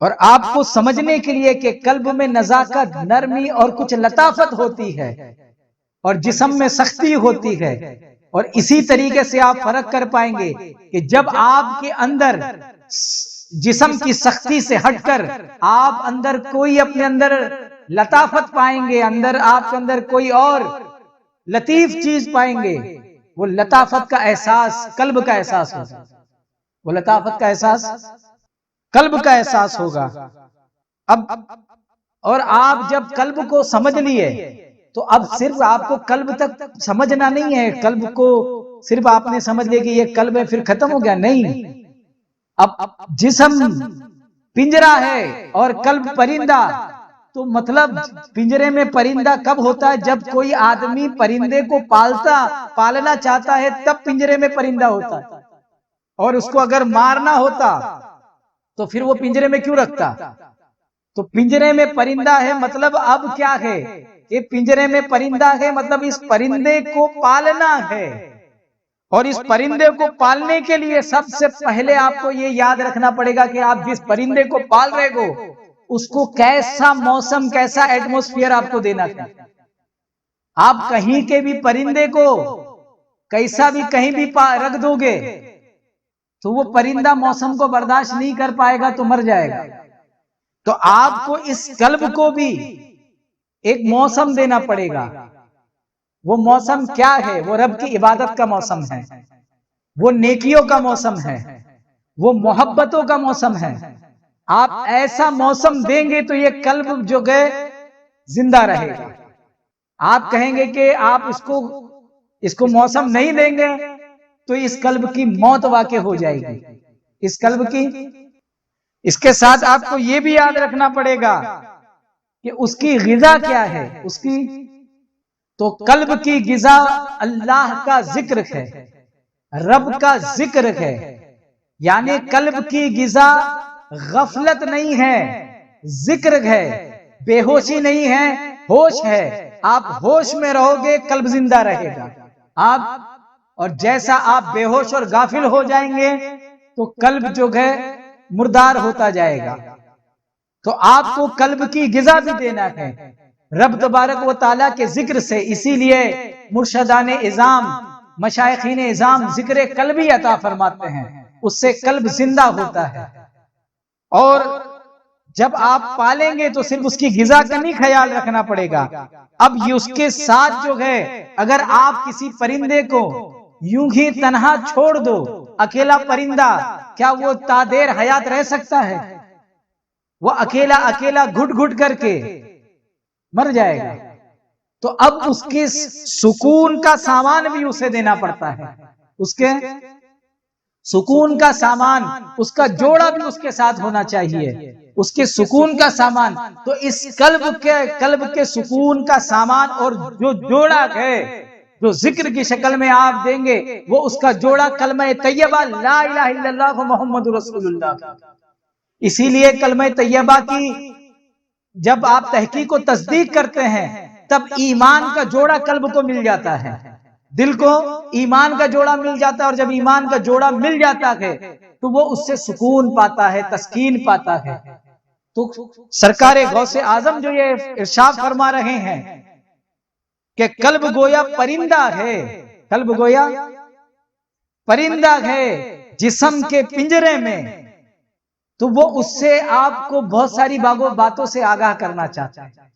اور آپ کو سمجھنے کے لیے کہ قلب میں نزاکت، نرمی اور کچھ لطافت ہوتی ہے اور جسم میں سختی ہوتی ہے، اور اسی طریقے سے آپ فرق کر پائیں گے کہ جب آپ کے اندر جسم کی سختی سے ہٹ کر آپ اندر کوئی اپنے اندر لطافت پائیں گے، اندر آپ کے اندر کوئی اور لطیف چیز پائیں گے، وہ لطافت کا احساس قلب کا احساس ہوگا، وہ لطافت کا احساس قلب کا احساس ہوگا۔ اب اور آپ جب قلب کو سمجھ لیے تو اب صرف آپ کو قلب تک سمجھنا نہیں ہے، قلب کو صرف آپ نے سمجھ لیا کہ یہ قلب ہے پھر ختم ہو گیا، نہیں۔ اب جسم پنجرا ہے اور قلب پرندہ، تو مطلب پنجرے میں پرندہ کب ہوتا ہے؟ جب کوئی آدمی پرندے کو پالنا چاہتا ہے تب پنجرے میں پرندہ ہوتا ہے، اور اس کو اگر مارنا ہوتا تو پھر وہ پنجرے میں کیوں رکھتا؟ تو پنجرے میں پرندہ ہے مطلب اب کیا ہے کہ پنجرے میں پرندہ ہے مطلب اس پرندے کو پالنا ہے، اور اس پرندے کو پالنے کے لیے سب سے پہلے آپ کو یہ یاد رکھنا پڑے گا کہ آپ جس پرندے کو پال رہے ہو اس کو کیسا موسم، کیسا ایٹموسفیئر آپ کو دینا تھا۔ آپ کہیں کے بھی پرندے کو کیسا بھی کہیں بھی رکھ دو گے تو وہ پرندہ موسم کو برداشت نہیں کر پائے گا تو مر جائے گا۔ تو آپ کو اس قلب کو بھی ایک موسم دینا پڑے گا۔ وہ موسم کیا ہے؟ وہ رب کی عبادت کا موسم ہے، وہ نیکیوں کا موسم ہے، وہ محبتوں کا موسم ہے۔ آپ ایسا موسم دیں گے تو یہ قلب جو گئے زندہ رہے گا۔ آپ کہیں گے کہ آپ اس کو موسم نہیں دیں گے تو اس قلب کی موت واقع ہو جائے گی، اس قلب کی۔ اس کے ساتھ آپ کو یہ بھی یاد رکھنا پڑے گا کہ اس کی غذا کیا ہے، اس کی تو قلب کی غذا اللہ کا ذکر ہے، رب کا ذکر ہے، یعنی قلب کی غذا غفلت نہیں ہے، ذکر ہے، بے ہوشی نہیں ہے، ہوش ہے۔ آپ ہوش میں رہو گے قلب زندہ رہے گا، آپ اور جیسا آپ بے ہوش اور غافل ہو جائیں گے تو قلب جو ہے مردار ہوتا جائے گا۔ تو آپ کو قلب کی غذا بھی دینا ہے رب تبارک و تعالیٰ کے ذکر سے۔ اسی لیے مرشدان اعظام، مشائخین اعظام ذکر قلبی عطا فرماتے ہیں، اس سے قلب زندہ ہوتا ہے۔ اور جب آپ پالیں گے تو صرف اس کی غذا کا نہیں خیال رکھنا پڑے گا، اب یہ اس کے ساتھ جو ہے اگر آپ کسی پرندے کو یوں ہی تنہا چھوڑ دو، اکیلا پرندہ، کیا وہ تا دیر حیات رہ سکتا ہے؟ وہ اکیلا اکیلا گھٹ گھٹ کر کے مر جائے گا۔ تو اب اس کے سکون کا سامان بھی اسے دینا پڑتا ہے، اس کے سکون کا سامان، اس کا جوڑا بھی اس کے ساتھ ہونا چاہیے، اس کے سکون کا سامان۔ تو اس قلب کے سکون کا سامان اور جو جوڑا ہے جو ذکر کی شکل میں آپ دیں گے وہ اس کا جوڑا کلمہ طیبہ لا الہ الا اللہ محمد رسول اللہ۔ اسی لیے کلمہ طیبہ کی جب آپ تحقیق و تصدیق کرتے ہیں تب ایمان کا جوڑا قلب کو مل جاتا ہے، دل کو ایمان کا جوڑا مل جاتا ہے، اور جب ایمان کا جوڑا مل جاتا ہے تو وہ اس سے سکون پاتا ہے، تسکین پاتا ہے۔ تو سرکار غوث اعظم جو یہ ارشاد فرما رہے ہیں کہ قلب گویا پرندہ ہے، قلب گویا پرندہ ہے جسم کے پنجرے میں، تو وہ اس سے آپ کو بہت ساری باتوں سے آگاہ کرنا چاہتا ہے۔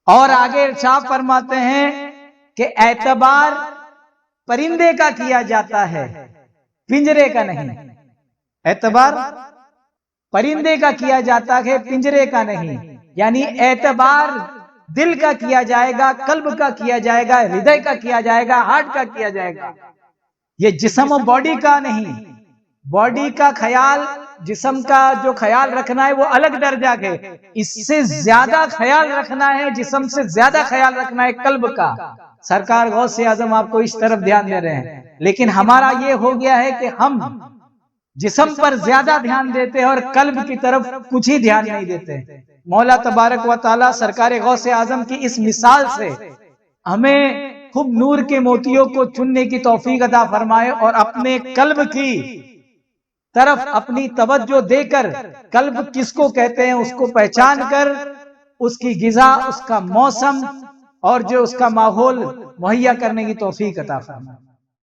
اور آگے ارشاد فرماتے ہیں کہ اعتبار پرندے کا کیا جاتا ہے، پنجرے کا نہیں۔ اعتبار پرندے کا کیا جاتا ہے، پنجرے کا نہیں، یعنی اعتبار دل کا کیا جائے گا، قلب کا کیا جائے گا، ہردے کا کیا جائے گا، ہارٹ کا کیا جائے گا، یہ جسم و باڈی کا نہیں۔ باڈی کا خیال، جسم کا جو خیال رکھنا ہے وہ الگ درجہ ہے، اس سے زیادہ خیال رکھنا ہے، جسم سے زیادہ خیال رکھنا ہے قلب کا۔ سرکار غوث اعظم آپ کو اس طرف دھیان دے رہے ہیں، لیکن ہمارا یہ ہو گیا ہے کہ ہم جسم پر زیادہ دھیان دیتے ہیں اور قلب کی طرف کچھ ہی دھیان نہیں دیتے۔ مولا تبارک و تعالی سرکار غوث اعظم کی اس مثال سے ہمیں خوب نور کے موتیوں کو چننے کی توفیق عطا فرمائے اور اپنے قلب کی طرف اپنی توجہ دے کر قلب کس کو کہتے ہیں اس کو پہچان کر اس کی غذا، اس کا موسم اور جو اس کا ماحول مہیا کرنے کی توفیق عطا فرمائے۔